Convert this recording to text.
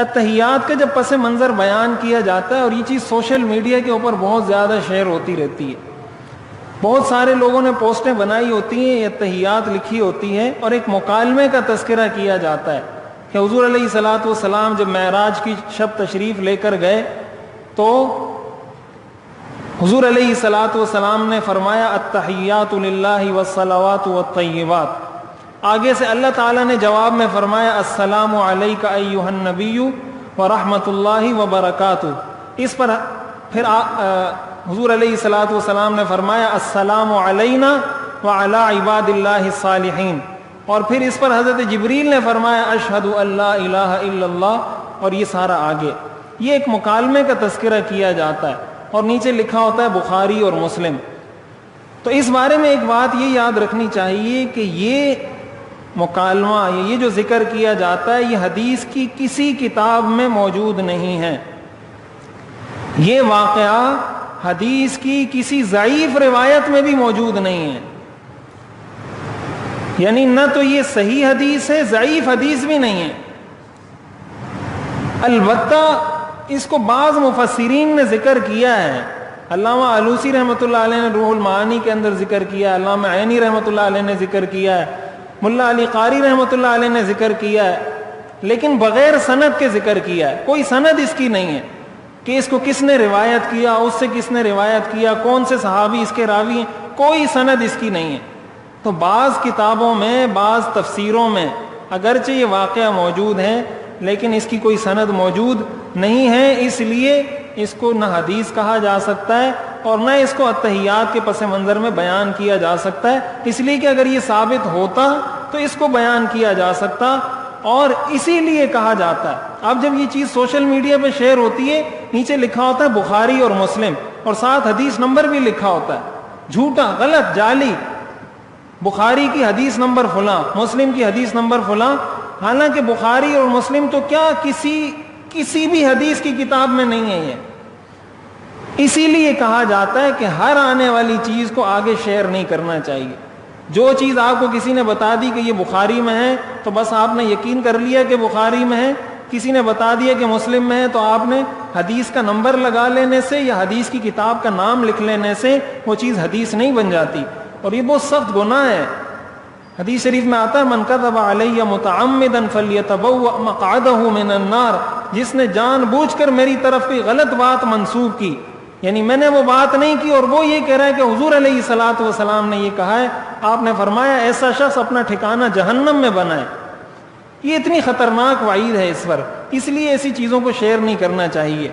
اتحیات کا جب پس منظر بیان کیا جاتا ہے، اور یہ چیز سوشل میڈیا کے اوپر بہت زیادہ شیئر ہوتی رہتی ہے، بہت سارے لوگوں نے پوسٹیں بنائی ہوتی ہیں، اتحیات لکھی ہوتی ہیں، اور ایک مکالمے کا تذکرہ کیا جاتا ہے کہ حضور علیہ الصلوۃ والسلام جب معراج کی شب تشریف لے کر گئے تو حضور علیہ الصلوۃ والسلام نے فرمایا التحیات للہ والصلوات والطیبات، آگے سے اللہ تعالیٰ نے جواب میں فرمایا السلام علیک ایھا النبی ورحمۃ اللہ وبرکاتہ، اس پر پھر حضور علیہ الصلوۃ والسلام نے فرمایا السلام علینا وعلی عباد اللہ الصالحین، اور پھر اس پر حضرت جبریل نے فرمایا اشہد ان لا الہ الا اللہ، اور یہ سارا آگے یہ ایک مکالمے کا تذکرہ کیا جاتا ہے، اور نیچے لکھا ہوتا ہے بخاری اور مسلم۔ تو اس بارے میں ایک بات یہ یاد رکھنی چاہیے کہ یہ مکالمہ، یہ جو ذکر کیا جاتا ہے، یہ حدیث کی کسی کتاب میں موجود نہیں ہے، یہ واقعہ حدیث کی کسی ضعیف روایت میں بھی موجود نہیں ہے، یعنی نہ تو یہ صحیح حدیث ہے، ضعیف حدیث بھی نہیں ہے۔ البتہ اس کو بعض مفسرین نے ذکر کیا ہے، علامہ آلوسی رحمۃ اللہ علیہ نے روح المعانی کے اندر ذکر کیا ہے، علامہ عینی رحمۃ اللہ علیہ نے ذکر کیا ہے، ملا علی قاری رحمۃ اللہ علیہ نے ذکر کیا ہے، لیکن بغیر سند کے ذکر کیا ہے، کوئی سند اس کی نہیں ہے کہ اس کو کس نے روایت کیا، اس سے کس نے روایت کیا، کون سے صحابی اس کے راوی ہیں، کوئی سند اس کی نہیں ہے۔ تو بعض کتابوں میں، بعض تفسیروں میں اگرچہ یہ واقعہ موجود ہے لیکن اس کی کوئی سند موجود نہیں ہے، اس لیے اس کو نہ حدیث کہا جا سکتا ہے اور نہ اس کو اتحیات کے پس منظر میں بیان کیا جا سکتا ہے، اس لیے کہ اگر یہ ثابت ہوتا تو اس کو بیان کیا جا سکتا، اور اسی لیے کہا جاتا ہے۔ اب جب یہ چیز سوشل میڈیا پہ شیئر ہوتی ہے، نیچے لکھا ہوتا ہے بخاری اور مسلم، اور ساتھ حدیث نمبر بھی لکھا ہوتا ہے، جھوٹا، غلط، جعلی، بخاری کی حدیث نمبر فلاں، مسلم کی حدیث نمبر فلاں، حالانکہ بخاری اور مسلم تو کیا کسی بھی حدیث کی کتاب میں نہیں ہے یہ۔ اسی لیے کہا جاتا ہے کہ ہر آنے والی چیز کو آگے شیئر نہیں کرنا چاہیے۔ جو چیز آپ کو کسی نے بتا دی کہ یہ بخاری میں ہے تو بس آپ نے یقین کر لیا کہ بخاری میں ہے، کسی نے بتا دیا کہ مسلم میں ہے تو آپ نے حدیث کا نمبر لگا لینے سے یا حدیث کی کتاب کا نام لکھ لینے سے وہ چیز حدیث نہیں بن جاتی، اور یہ بہت سخت گناہ ہے۔ حدیث شریف میں آتا ہے من کذب علی متعمدا فلیتبوأ مقعدہ من النار، جس نے جان بوجھ کر میری طرف کوئی غلط بات منسوب کی، یعنی میں نے وہ بات نہیں کی اور وہ یہ کہہ رہا ہے کہ حضور علیہ الصلوۃ والسلام نے یہ کہا ہے، آپ نے فرمایا ایسا شخص اپنا ٹھکانہ جہنم میں بنائے۔ یہ اتنی خطرناک وعید ہے اس پر، اس لیے ایسی چیزوں کو شیئر نہیں کرنا چاہیے۔